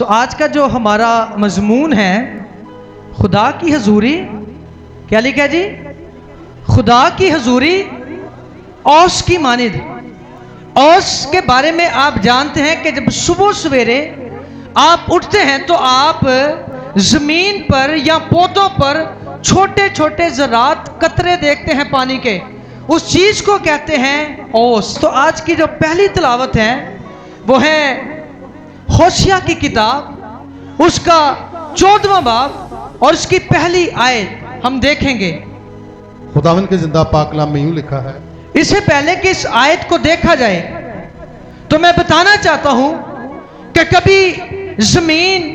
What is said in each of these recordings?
آج کا جو ہمارا مضمون ہے خدا کی حضوری، کیا لکھا جی؟ خدا کی حضوری اوس کی مانند۔ اوس کے بارے میں آپ جانتے ہیں کہ جب صبح سویرے آپ اٹھتے ہیں تو آپ زمین پر یا پودوں پر چھوٹے چھوٹے ذرات قطرے دیکھتے ہیں پانی کے، اس چیز کو کہتے ہیں اوس۔ تو آج کی جو پہلی تلاوت ہے وہ ہے ہوشیہ کی کتاب، اس کا 14واں باب اور اس کی پہلی آیت ہم دیکھیں گے۔ خداوند کے زندہ پاک کلام میں یوں لکھا ہے۔ اس سے پہلے کہ اس آیت کو دیکھا جائے تو میں بتانا چاہتا ہوں کہ کبھی زمین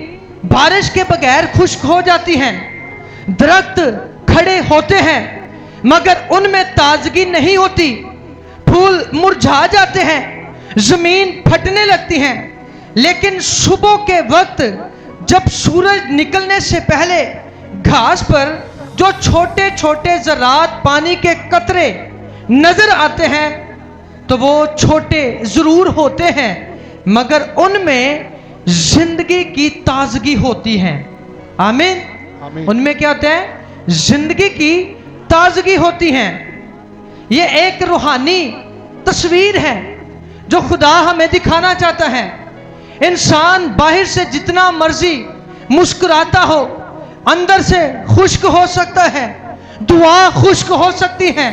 بارش کے بغیر خشک ہو جاتی ہے، درخت کھڑے ہوتے ہیں مگر ان میں تازگی نہیں ہوتی، پھول مرجھا جاتے ہیں، زمین پھٹنے لگتی ہیں، لیکن صبح کے وقت جب سورج نکلنے سے پہلے گھاس پر جو چھوٹے چھوٹے ذرات پانی کے قطرے نظر آتے ہیں تو وہ چھوٹے ضرور ہوتے ہیں مگر ان میں زندگی کی تازگی ہوتی ہے۔ آمین۔ ان میں کیا ہوتا ہے؟ زندگی کی تازگی ہوتی ہے۔ یہ ایک روحانی تصویر ہے جو خدا ہمیں دکھانا چاہتا ہے۔ انسان باہر سے جتنا مرضی مسکراتا ہو، اندر سے خشک ہو سکتا ہے، دعا خشک ہو سکتی ہے،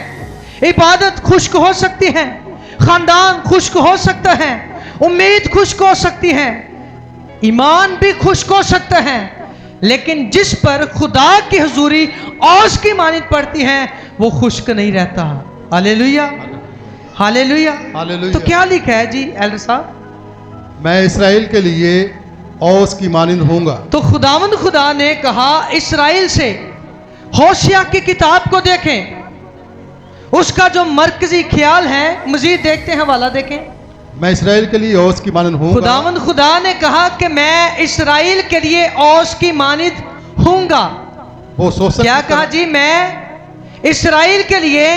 عبادت خشک ہو سکتی ہے، خاندان خشک ہو سکتا ہے، امید خشک ہو سکتی ہے، ایمان بھی خشک ہو سکتا ہے، لیکن جس پر خدا کی حضوری اوس کی مانند پڑتی ہے وہ خشک نہیں رہتا۔ ہاللیلویہ، ہاللیلویہ۔ تو کیا لکھا ہے جی ایلڈر صاحب؟ میں اسرائیل کے لیے اوس کی مانند ہوں گا۔ تو خداوند خدا نے کہا اسرائیل سے، ہوشیہ کی کتاب کو دیکھیں، اس کا جو مرکزی خیال ہے، مزید دیکھتے ہیں، حوالہ دیکھیں۔ میں اسرائیل کے لیے اوس کی مانند ہوں گا۔ خداوند خدا نے کہا کہ میں اسرائیل کے لیے اوس کی مانند ہوں گا۔ وہ سوسن کیا کہا جی؟ میں اسرائیل کے لیے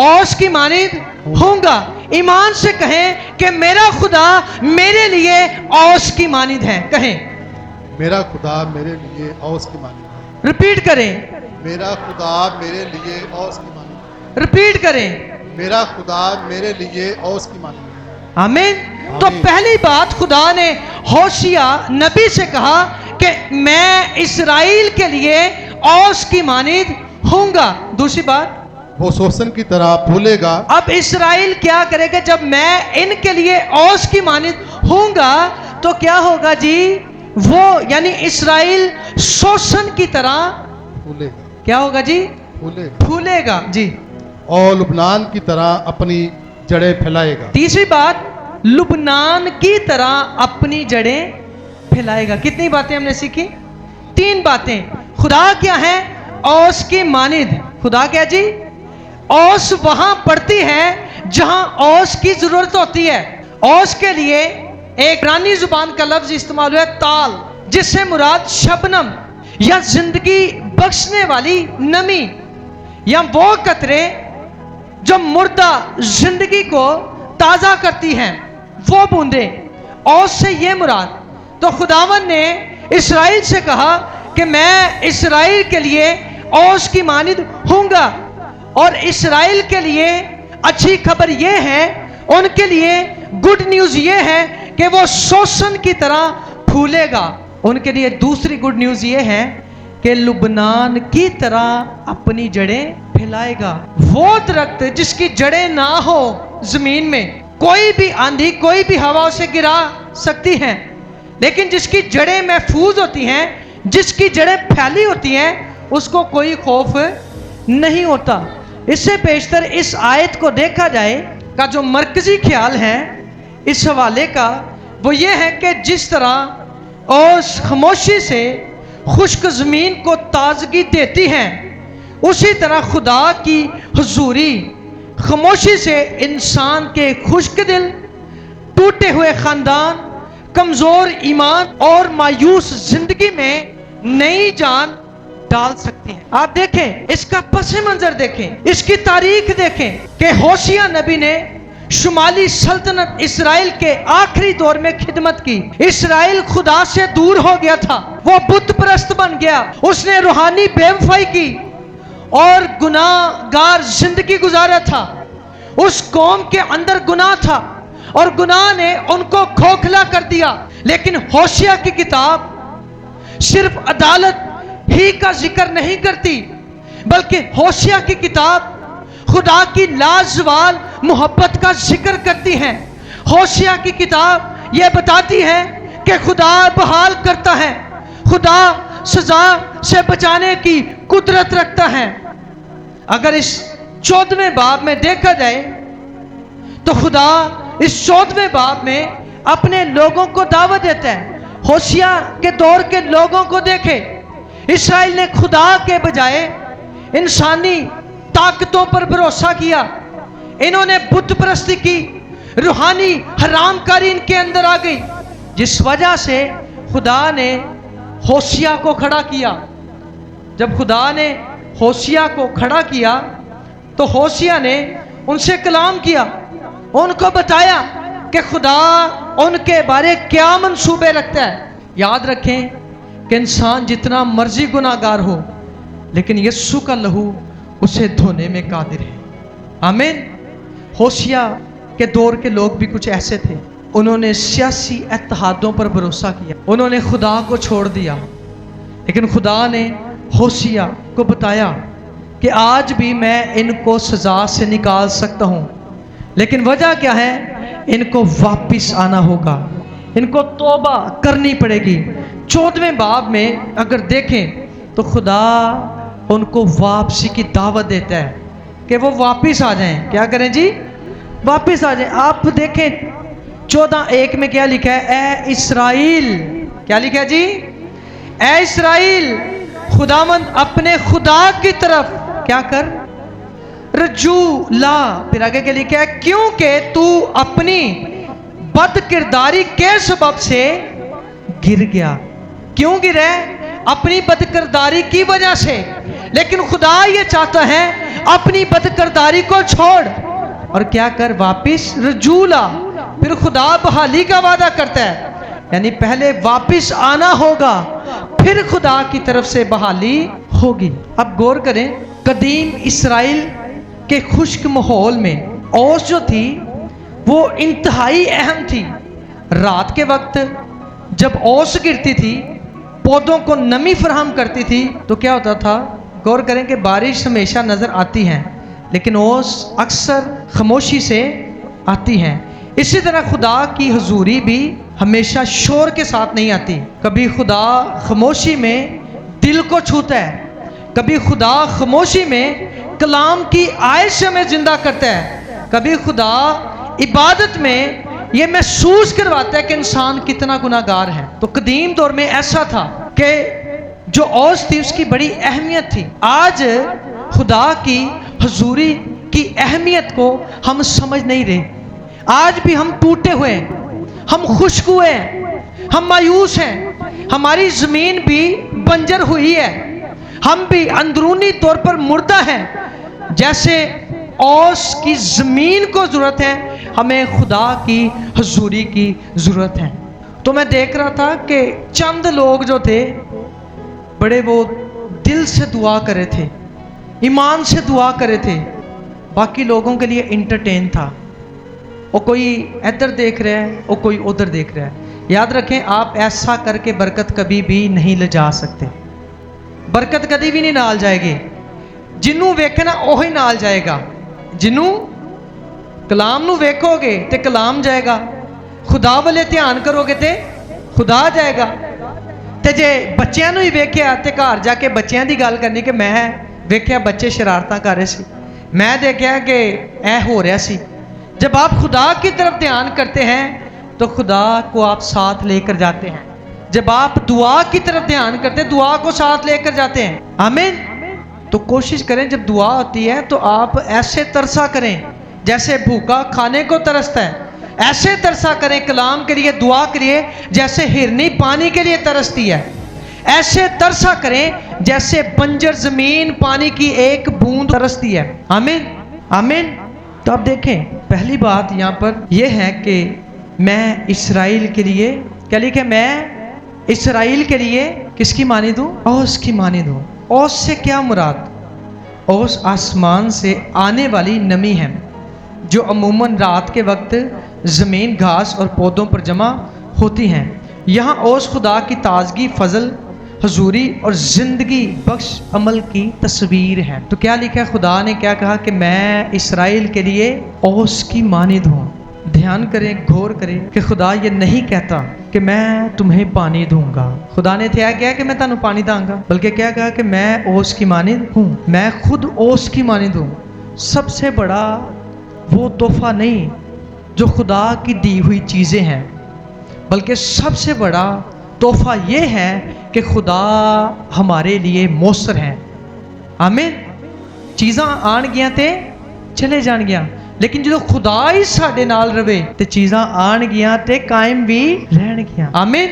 اوس کی مانند ہوں گا۔ ایمان سے کہیں کہ میرا خدا میرے لیے اوس کی مانند ہے۔ کہیں میرا خدا میرے لیے اوس کی مانند ہے۔ رپیٹ کریں، میرا خدا میرے لیے اوس کی مانند ہے۔ رپیٹ کریں، میرا خدا میرے لیے اوس کی مانند ہے۔ آمین۔ تو پہلی بات خدا نے ہوشیہ نبی سے کہا کہ میں اسرائیل کے لیے اوس کی مانند ہوں گا۔ دوسری بات، وہ سوسن کی طرح پھولے گا۔ اب اسرائیل کیا کرے گا؟ جب میں ان کے لیے اوس کی مانند ہوں گا تو کیا ہوگا جی؟ وہ یعنی اسرائیل سوسن کی طرح پھولے گا۔ کیا ہوگا جی؟ پھولے گا جی، اور لبنان کی طرح اپنی جڑیں پھیلائے گا۔ تیسری بات، لبنان کی طرح اپنی جڑیں پھیلائے گا۔ کتنی باتیں ہم نے سیکھی؟ 3 باتیں۔ خدا کیا ہے؟ اوس کی مانند۔ خدا کیا جی؟ اوس وہاں پڑتی ہے جہاں اوس کی ضرورت ہوتی ہے۔ اوس کے لیے ایک عبرانی زبان کا لفظ استعمال ہوا ہے تال، جس سے مراد شبنم یا زندگی بخشنے والی نمی، یا وہ قطرے جو مردہ زندگی کو تازہ کرتی ہیں، وہ بوندیں۔ اوس سے یہ مراد۔ تو خداوند نے اسرائیل سے کہا کہ میں اسرائیل کے لیے اوس کی مانند ہوں گا، اور اسرائیل کے لیے اچھی خبر یہ ہے، ان کے لیے گڈ نیوز یہ ہے کہ وہ سوسن کی طرح پھولے گا۔ ان کے لیے دوسری گڈ نیوز یہ ہے کہ لبنان کی طرح اپنی جڑیں پھیلائے گا۔ وہ درخت جس کی جڑیں نہ ہو زمین میں، کوئی بھی آندھی کوئی بھی ہوا اسے گرا سکتی ہے، لیکن جس کی جڑیں محفوظ ہوتی ہیں، جس کی جڑیں پھیلی ہوتی ہیں، اس کو کوئی خوف نہیں ہوتا۔ اس سے بیشتر اس آیت کو دیکھا جائے کا جو مرکزی خیال ہے اس حوالے کا، وہ یہ ہے کہ جس طرح اوس خاموشی سے خشک زمین کو تازگی دیتی ہے، اسی طرح خدا کی حضوری خاموشی سے انسان کے خشک دل، ٹوٹے ہوئے خاندان، کمزور ایمان اور مایوس زندگی میں نئی جان ڈال سکتی ہیں۔ آپ دیکھیں اس کا پس منظر، دیکھیں اس کی تاریخ، دیکھیں کہ ہوشیہ نبی نے शुमाली सल्तनत इसराइल के आखिरी दौर में खिदमत की। इसराइल खुदा से दूर हो गया था, वो बुत परस्त बन गया, उसने रूहानी बेवफाई की और गुनाहगार जिंदगी गुजारा था। उस कौम के अंदर गुनाह था और गुनाह ने उनको खोखला कर दिया। लेकिन होशिया की किताब सिर्फ अदालत ही का जिक्र नहीं करती, बल्कि होशिया की किताब खुदा की लाजवाल मोहब्बत का जिक्र करती है। होशिया की किताब यह बताती है कि खुदा बहाल करता है, खुदा सजा से बचाने की कुदरत रखता है। अगर इस 14वें बाब में देखा जाए तो खुदा इस 14वें बाब में अपने लोगों को दावत देता है। होशिया के दौर के लोगों को देखे, इसराइल ने खुदा के बजाय इंसानी ताकतों पर भरोसा किया, इन्होंने बुत परस्ती की, रूहानी हरामकारी इनके अंदर आ गई, जिस वजह से खुदा ने होशिया को खड़ा किया। जब खुदा ने होशिया को खड़ा किया तो होशिया ने उनसे कलाम किया, उनको बताया कि खुदा उनके बारे क्या मंसूबे रखता है। याद रखें कि इंसान जितना मर्जी गुनाहगार हो, लेकिन यीशु का लहू उसे धोने में कादिर है। आमीन। होशिया के दौर के लोग भी कुछ ऐसे थे, उन्होंने सियासी इत्तेहादों पर भरोसा किया, उन्होंने खुदा को छोड़ दिया। लेकिन खुदा ने होशिया को बताया कि आज भी मैं इनको सजा से निकाल सकता हूँ, लेकिन वजह क्या है, इनको वापस आना होगा, इनको तौबा करनी पड़ेगी। 14वें बाब में अगर देखें तो खुदा उनको वापसी की दावत देता है कि वो वापस आ जाएं। क्या करें जी? वापस आ जाएं। आप देखें 14:1 में क्या लिखा है, ए इसराइल, क्या लिखा है जी? ए इसराइल, खुदावंद अपने खुदा की तरफ क्या कर, रजू ला। फिर आगे क्या लिखा है, क्योंकि तू अपनी बद किरदारी के सबब से गिर गया। क्यों गिरे? अपनी बदकिरदारी की वजह से। लेकिन खुदा ये चाहता है अपनी बदकिरदारी को छोड़ और क्या कर, वापिस रजूला। फिर खुदा बहाली का वादा करता है, यानी पहले वापिस आना होगा, फिर खुदा की तरफ से बहाली होगी। अब गौर करें, कदीम इसराइल के खुश्क माहौल में औस जो थी वो इंतहाई अहम थी। रात के वक्त जब औस गिरती थी, पौधों को नमी फराहम करती थी, तो क्या होता था? गौर करें कि बारिश हमेशा नजर आती है, लेकिन ओस अक्सर खामोशी से आती हैं। इसी तरह खुदा की हुजूरी भी हमेशा शोर के साथ नहीं आती। कभी खुदा खामोशी में दिल को छूता है, कभी खुदा खामोशी में कलाम की आयश में जिंदा करता है, कभी खुदा इबादत में ये महसूस करवाता है कि इंसान कितना गुनाहगार है। तो कदीम दौर में ऐसा था कि जो औस थी उसकी बड़ी अहमियत थी। आज खुदा की हुजूरी की अहमियत को हम समझ नहीं रहे। आज भी हम टूटे हुए हैं, हम खुश्क हुए हैं, हम मायूस हैं, हमारी ज़मीन भी बंजर हुई है, हम भी अंदरूनी तौर पर मुर्दा हैं। जैसे औस की ज़मीन को ज़रूरत है, हमें खुदा की हुजूरी की ज़रूरत है। तो मैं देख रहा था कि चंद लोग जो थे बड़े वो दिल से दुआ करे थे, ईमान से दुआ करे थे, बाकी लोगों के लिए इंटरटेन था। वो कोई इधर देख रहा है, वो कोई उधर देख रहा है। याद रखें, आप ऐसा करके बरकत कभी भी नहीं ले जा सकते। बरकत कभी भी नहीं नाल जाएगी। जिन्नू वेखना ओही नाल जाएगा। जिन्नू कलाम नू वेखोगे ते कलाम जाएगा, खुदा वाले ध्यान करोगे ते खुदा जाएगा। ते जे बच्चों नू ही वेख्या ते घर जाके बच्चों की गल करनी कि मैं वेख्या बच्चे शरारतां कर रहे सी, मैं देखा कि ऐ हो रहा सी। जब आप खुदा की तरफ ध्यान करते हैं तो खुदा को आप साथ लेकर जाते हैं। जब आप दुआ की तरफ ध्यान करते हैं, दुआ को साथ लेकर जाते हैं। आमीन। तो कोशिश करें जब दुआ होती है तो आप ऐसे तरसा करें जैसे भूखा खाने को तरसता है, ऐसे तरसा करें कलाम के लिए, दुआ के लिए, जैसे हिरनी पानी के लिए तरसती है। ऐसे तरसा करें जैसे बंजर जमीन पानी की एक बूंद तरसती है। आमीन आमीन। तो आप देखें पहली बात यहाँ पर यह है कि मैं इसराइल के लिए, क्या लिखे, मैं इसराइल के लिए किसकी मानिद हूँ? ओस की मानिद हूँ। ओस से क्या मुराद? ओस आसमान से आने वाली नमी है जो अमूमन रात के वक्त ज़मीन, घास और पौधों पर जमा होती हैं। यहाँ ओस खुदा की ताजगी, फजल, हजूरी और ज़िंदगी बख्श अमल की तस्वीर है। तो क्या लिखा है? खुदा ने क्या कहा कि मैं इसराइल के लिए ओस की मानिद हूँ। ध्यान करें, गौर करें कि खुदा ये नहीं कहता कि मैं तुम्हें पानी दूंगा। खुदा ने क्या किया कि मैं तुम्हें पानी दूंगा, बल्कि क्या कहा कि मैं ओस की मानिद हूँ, मैं खुद ओस की मानिद हूँ। सबसे बड़ा वो तोहफा नहीं जो खुदा की दी हुई चीज़ें हैं, बल्कि सबसे बड़ा तोहफा ये है कि खुदा हमारे लिए मौसर हैं। आमीन। चीज़ां आन गया ते चले जान गया, लेकिन जो खुदा ही साडे नाल रवे ते चीज़ां आन गया ते कायम भी रहन गया। आमीन।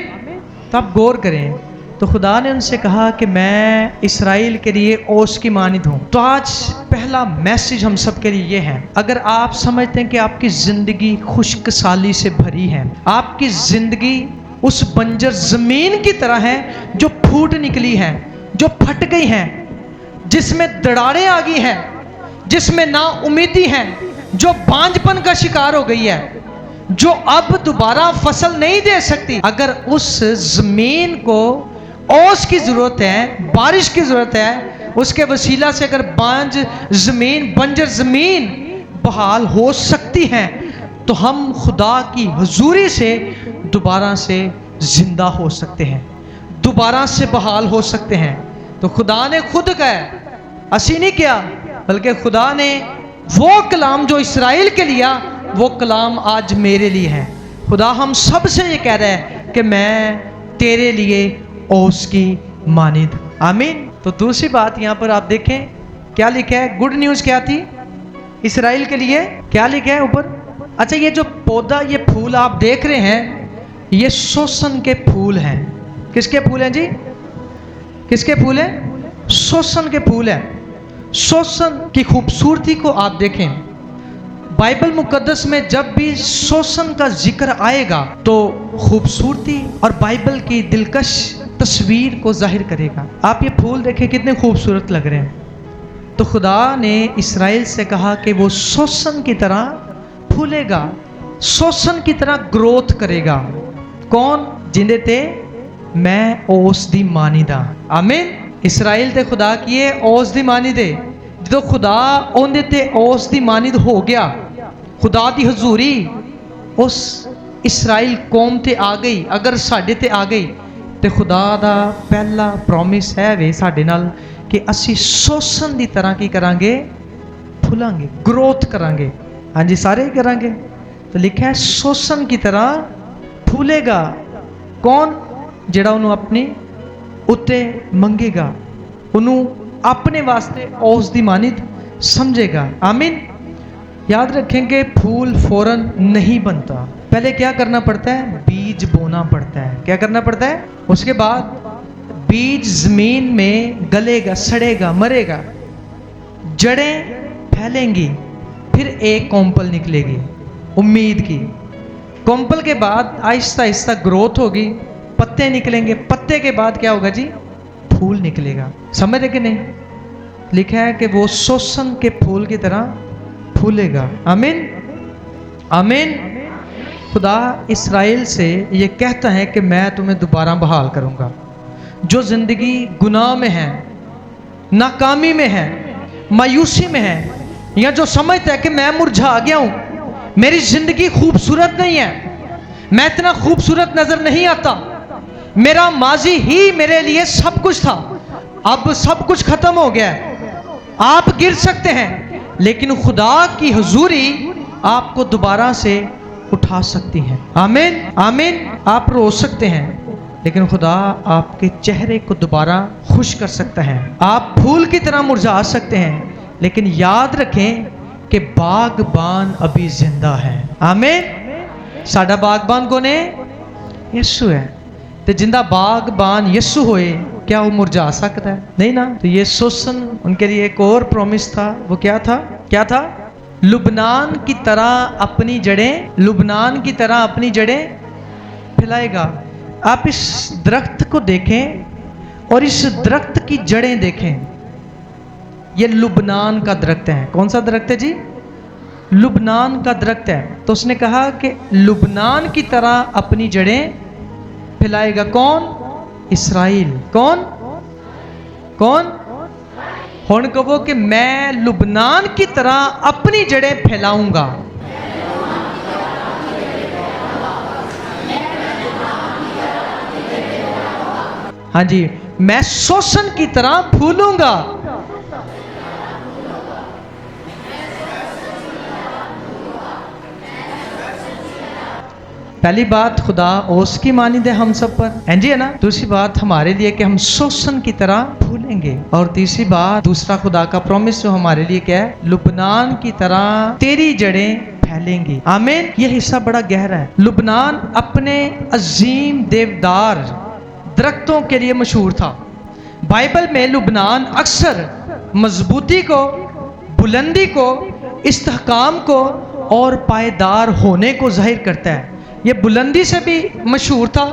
तो आप गौर करें, तो खुदा ने उनसे कहा कि मैं इसराइल के लिए ओस की मानिद हूँ। तो आज पहला मैसेज हम सब के लिए ये है, अगर आप समझते हैं कि आपकी ज़िंदगी खुशकसाली से भरी है, आपकी ज़िंदगी उस बंजर ज़मीन की तरह है जो फूट निकली है, जो फट गई है, जिसमें दरारें आ गई हैं, जिसमें ना उम्मीदी है, जो बांझपन का शिकार हो गई है, जो अब दोबारा फसल नहीं दे सकती, अगर उस ज़मीन को ओस की ज़रूरत है, बारिश की ज़रूरत है, उसके वसीला से अगर बंजर ज़मीन बहाल हो सकती है, तो हम खुदा की हुजूरी से दोबारा से ज़िंदा हो सकते हैं, दोबारा से बहाल हो सकते हैं। तो खुदा ने खुद कहा, असी नहीं किया, बल्कि खुदा ने वो कलाम जो इसराइल के लिया, वो कलाम आज मेरे लिए है। खुदा हम सब से ये कह रहा है कि मैं तेरे लिए ओस की मानिद। आमीन। तो दूसरी बात यहाँ पर आप देखें, क्या लिखा है? गुड न्यूज़ क्या थी इसराइल के लिए? क्या लिखा है ऊपर? अच्छा, ये जो पौधा, ये फूल आप देख रहे हैं, ये सोसन के फूल हैं। किसके फूल हैं जी? किसके फूल हैं? सोसन के फूल हैं। सोसन की खूबसूरती को आप देखें, बाइबल मुकद्दस में जब भी सोसन का जिक्र आएगा तो खूबसूरती और बाइबल की दिलकश तस्वीर को जाहिर करेगा। आप ये फूल देखें कितने खूबसूरत लग रहे हैं। तो खुदा ने इसराइल से कहा कि वो सोसन की तरह फूलेगा, सोसन की तरह ग्रोथ करेगा। कौन? जिंदे ते मैं ओस दी मानिदा। आमीन। इसराइल ते खुदा किए ओस दी मानिदे। जो खुदा ओंदे ते ओस दी मानिद हो गया, खुदा दी हजूरी उस इसराइल कौम ते आ गई, अगर साडे ते आ गई, तो खुदा दा पहला प्रॉमिस है वे साडे नाल कि असी सोसन दी तरह की करांगे? फुलांगे, ग्रोथ करांगे। हाँ जी, सारे ही करांगे। तो लिखा है सोसन की तरह फूलेगा। कौन? जिहड़ा उन्होंने अपनी उत्ते मंगेगा, उन्होंने अपने वास्ते ओस दी मानिद समझेगा। आमीन। याद रखेंगे, फूल फौरन नहीं बनता, पहले क्या करना पड़ता है? बीज बोना पड़ता है। क्या करना पड़ता है? उसके बाद बीज जमीन में गलेगा, सड़ेगा, मरेगा, जड़ें फैलेंगी, फिर एक कोंपल निकलेगी उम्मीद की। कोंपल के बाद आहिस्ता आहिस्ता ग्रोथ होगी, पत्ते निकलेंगे, पत्ते के बाद क्या होगा जी? फूल निकलेगा। समझ रहे कि नहीं? लिखा है कि वो सोसन के फूल की तरह फूलेगा। आमीन। आमीन। खुदा इसराइल से ये कहता है कि मैं तुम्हें दोबारा बहाल करूंगा। जो जिंदगी गुनाह में है, नाकामी में है, मायूसी में है, या जो समझता है कि मैं मुरझा गया हूं, मेरी जिंदगी खूबसूरत नहीं है, मैं इतना खूबसूरत नजर नहीं आता, मेरा माजी ही मेरे लिए सब कुछ था, अब सब कुछ खत्म हो गया है, आप गिर सकते हैं, लेकिन खुदा की हुजूरी आपको दोबारा से उठा सकती है। आमीन। आमीन। आप रो सकते हैं, लेकिन खुदा आपके चेहरे को दोबारा खुश कर सकता है। आप फूल की तरह मुरझा सकते हैं, लेकिन याद रखें कि बागबान अभी जिंदा है। आमीन। साडा बागबान कौन है? यीशु है। तो जिंदा बागबान यीशु होए, क्या वो मुरझा सकता है? नहीं ना। तो ये सोसन उनके लिए एक और प्रॉमिस था। वो क्या था? क्या था? लुबनान की तरह अपनी जड़ें फैलाएगा। आप इस दरख्त को देखें और इस दरख्त की जड़ें देखें। ये लुबनान का दरख्त है। कौन सा दरख्त है जी? लुबनान का दरख्त है। तो उसने कहा कि लुबनान की तरह अपनी जड़ें फैलाएगा। कौन? इस्राइल। कौन? हुण कहो कि मैं लुबनान की तरह अपनी जड़ें फैलाऊंगा। हाँ जी, मैं शोषण की तरह फूलूंगा। पहली बात, खुदा ओस की मानिद है हम सब पर, हैं जी, है ना। दूसरी बात हमारे लिए कि हम शोषण की तरह फूलेंगे। और तीसरी बात, दूसरा खुदा का प्रॉमिस जो हमारे लिए क्या है? लुबनान की तरह तेरी जड़ें फैलेंगी। आमीन। यह हिस्सा बड़ा गहरा है। लुबनान अपने अजीम देवदार दरख्तों के लिए मशहूर था। बाइबल में लुबनान अक्सर मजबूती को, बुलंदी को, इस्तेहकाम को और पायदार होने को जाहिर करता है। ये बुलंदी से भी मशहूर था,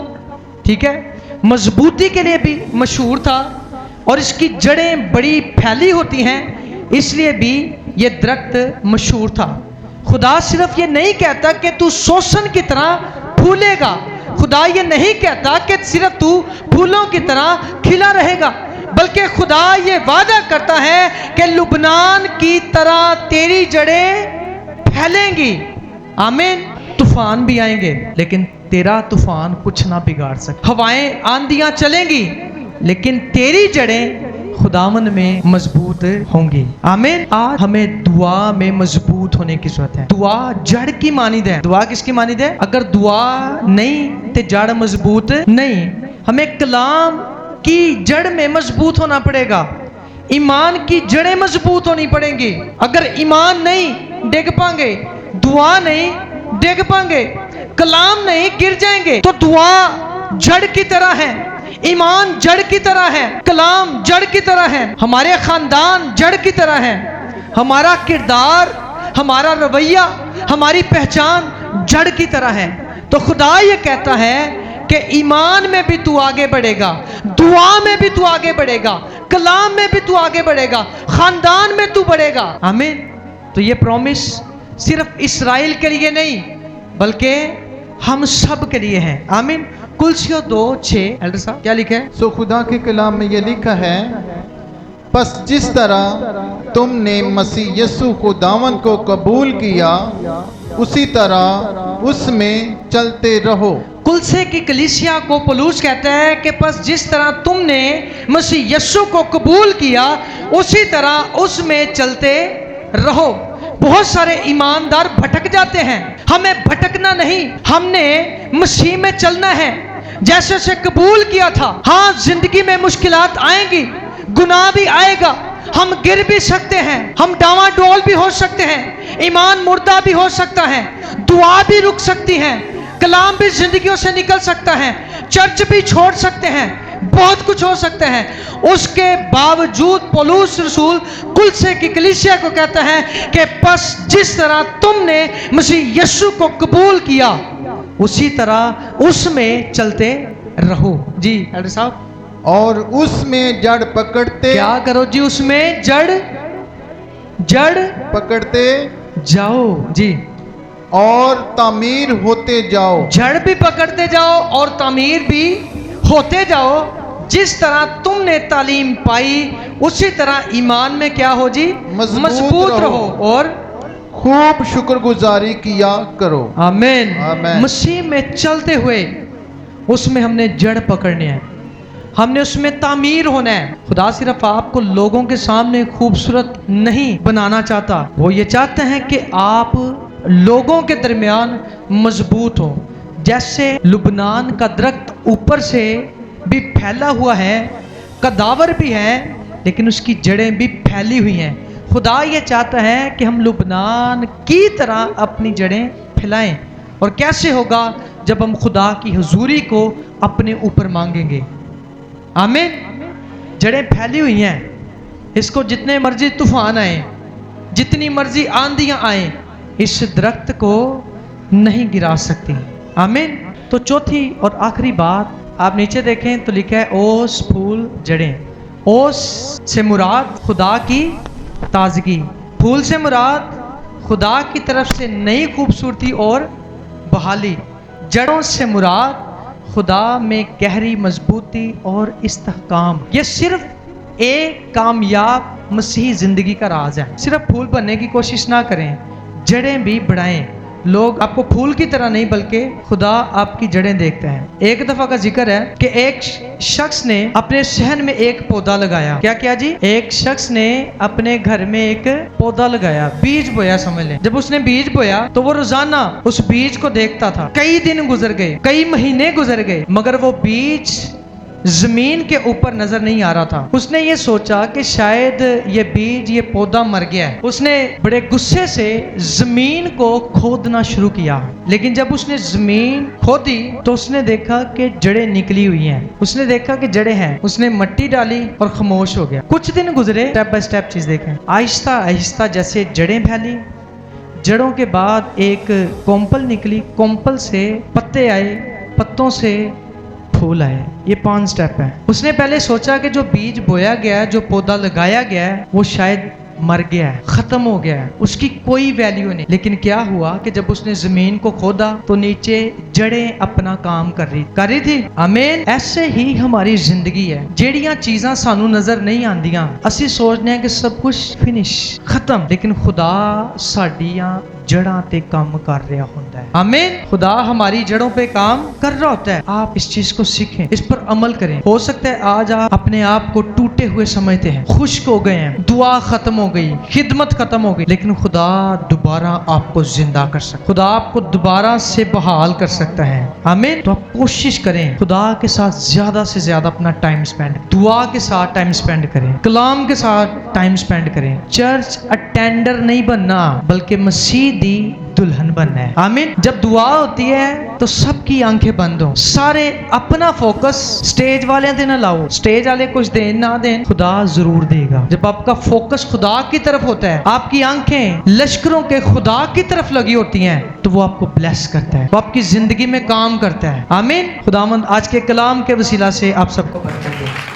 ठीक है, मजबूती के लिए भी मशहूर था, और इसकी जड़ें बड़ी फैली होती हैं, इसलिए भी ये दरख्त मशहूर था। खुदा सिर्फ ये नहीं कहता कि तू शोषण की तरह फूलेगा। खुदा ये नहीं कहता कि सिर्फ तू फूलों की तरह खिला रहेगा, बल्कि खुदा ये वादा करता है कि लुबनान की तरह तेरी जड़ें फैलेंगी। आमीन। तूफान भी आएंगे लेकिन तेरा तूफान कुछ ना बिगाड़ सके। हवाएं आंधियां चलेंगी लेकिन तेरी जड़ें खुदावन में मजबूत होंगी। आमीन। आज हमें दुआ में मजबूत होने की जरूरत है। दुआ जड़ की मानिद है। दुआ किसकी मानिद है? अगर दुआ नहीं तो जड़ मजबूत नहीं। हमें कलाम की जड़ में मजबूत होना पड़ेगा। ईमान की जड़ें मजबूत होनी पड़ेंगी। अगर ईमान नहीं डिग पाएंगे, दुआ नहीं डिग पाएंगे, कलाम नहीं गिर जाएंगे। तो दुआ जड़ की तरह है, ईमान जड़ की तरह है, कलाम जड़ की तरह है, हमारे खानदान जड़ की तरह है, हमारा किरदार, हमारा रवैया, हमारी पहचान जड़ की तरह है। तो खुदा ये कहता है कि ईमान में भी तू आगे बढ़ेगा, दुआ में भी तू आगे बढ़ेगा, कलाम में भी तू आगे बढ़ेगा, खानदान में तू बढ़ेगा। आमीन। तो ये प्रॉमिस सिर्फ इस्राइल के लिए नहीं बल्कि हम सब के लिए है। आमीन। कुलसियों 2:6 एल्डर साहब क्या लिखा है? सो खुदा के कलाम में ये लिखा है, बस जिस तरह तुमने मसीह यीशु खुदावंद को कबूल किया उसी तरह उसमें चलते रहो। कुलसे की कलीसिया को पौलुस कहता है कि बस जिस तरह तुमने मसीह यीशु को कबूल किया उसी तरह उसमें चलते रहो। बहुत सारे ईमानदार भटक जाते हैं। हमें भटकना नहीं, हमने मसीह में चलना है जैसे उसे कबूल किया था। हाँ, जिंदगी में मुश्किलात आएंगी, गुनाह भी आएगा, हम गिर भी सकते हैं, हम डावाडोल भी हो सकते हैं, ईमान मुर्दा भी हो सकता है, दुआ भी रुक सकती है, कलाम भी जिंदगियों से निकल सकता है, चर्च भी छोड़ सकते हैं, बहुत कुछ हो सकता है। उसके बावजूद पौलुस रसूल कुलसे की कलीसिया को कहता है कि बस जिस तरह तुमने मसीह यीशु को कबूल किया उसी तरह उसमें चलते रहो। जी एल्डर साहब। और उसमें जड़ पकड़ते, क्या करो जी? उसमें जड़ पकड़ते जाओ। जी। और तामीर होते जाओ। जड़ भी पकड़ते जाओ और तामीर भी होते जाओ। जिस तरह तुमने तालीम पाई उसी तरह ईमान में क्या हो जी? मजबूत रहो और खूब शुक्रगुजारी किया करो। आमीन। आमीन। मसीह में चलते हुए उसमें हमने जड़ पकड़नी है, हमने उसमें तामीर होना है। खुदा सिर्फ आपको लोगों के सामने खूबसूरत नहीं बनाना चाहता, वो ये चाहते हैं कि आप लोगों के दरमियान मजबूत हो। जैसे लुबनान का दरख्त ऊपर से भी फैला हुआ है, कदावर भी है, लेकिन उसकी जड़ें भी फैली हुई हैं। खुदा ये चाहता है कि हम लुबनान की तरह अपनी जड़ें फैलाएं। और कैसे होगा? जब हम खुदा की हुजूरी को अपने ऊपर मांगेंगे। आमीन। जड़ें फैली हुई हैं, इसको जितने मर्जी तूफान आए, जितनी मर्जी आंधियां आए इस दरख्त को नहीं गिरा सकती। आमीन। तो चौथी और आखिरी बात आप नीचे देखें तो लिखा है ओस फूल जड़ें। ओस से मुराद खुदा की ताजगी, फूल से मुराद खुदा की तरफ से नई खूबसूरती और बहाली, जड़ों से मुराद खुदा में गहरी मजबूती और इस्तेहकाम। ये सिर्फ एक कामयाब मसीही जिंदगी का राज है। सिर्फ फूल बनने की कोशिश ना करें, जड़ें भी बढ़ाएं। लोग आपको फूल की तरह नहीं बल्कि खुदा आपकी जड़ें देखते हैं। एक दफा का जिक्र है कि एक शख्स ने अपने शहर में एक पौधा लगाया। क्या किया जी? एक शख्स ने अपने घर में एक पौधा लगाया, बीज बोया समझ लें। जब उसने बीज बोया तो वो रोजाना उस बीज को देखता था। कई दिन गुजर गए, कई महीने गुजर गए, मगर वो बीज जमीन के ऊपर नजर नहीं आ रहा था। उसने ये सोचा कि शायद ये बीज, ये पौधा मर गया है। उसने बड़े गुस्से से जमीन को खोदना शुरू किया, लेकिन जब उसने जमीन खोदी तो उसने देखा कि जड़ें निकली हुई हैं। उसने देखा कि जड़ें हैं, उसने मिट्टी डाली और खामोश हो गया। कुछ दिन गुजरे, स्टेप बाय स्टेप चीज देखें। आहिस्ता आहिस्ता जैसे जड़ें फैली, जड़ों के बाद एक कोम्पल निकली, कोम्पल से पत्ते आए, पत्तों से फूल आए। ये 5 स्टेप है। उसने पहले सोचा कि जो बीज बोया गया है, जो पौधा लगाया गया है, वो शायद मर गया है, खत्म हो गया है, उसकी कोई वैल्यू नहीं। लेकिन क्या हुआ कि जब उसने जमीन को खोदा तो नीचे जड़ें अपना काम कर रही थी। आमीन। ऐसे ही हमारी जिंदगी है। जेड़ियां चीज़ां सानू नजर नहीं आंदियां, असी सोचने हैं कि सब कुछ फिनिश, खत्म, लेकिन खुदा साडियां जड़ां ते काम कर रहा होता है। आमीन। खुदा हमारी जड़ों पे काम कर रहा होता है। आप इस चीज को सीखें, इस पर अमल करें। हो सकता है आज आप अपने आप को टूटे हुए समझते हैं, खुश्क हो गए हैं, दुआ खत्म हो गई, खिदमत खत्म हो गई, लेकिन खुदा दोबारा आपको जिंदा कर सकता है। खुदा आपको दोबारा से बहाल कर सकता है। आमीन। तो आप कोशिश करें खुदा के साथ ज्यादा से ज्यादा अपना टाइम स्पेंड, दुआ के साथ टाइम स्पेंड करें, कलाम के साथ टाइम स्पेंड करें। चर्च अटेंडर नहीं बनना बल्कि मसीह दी दुल्हन बनना है। आमीन। जब दुआ होती है तो सबकी आंखें बंद हो, सारे अपना फोकस स्टेज वाले पे ना लाओ। स्टेज वाले कुछ दें ना दें, खुदा जरूर देगा। जब आपका फोकस खुदा की तरफ होता है, आपकी आंखें लश्करों के खुदा की तरफ लगी होती हैं, तो वो आपको ब्लेस करता है, वो आपकी जिंदगी में काम करता है। आमीन। खुदावंद आज के कलाम के वसीला से आप सबको बरकत दे।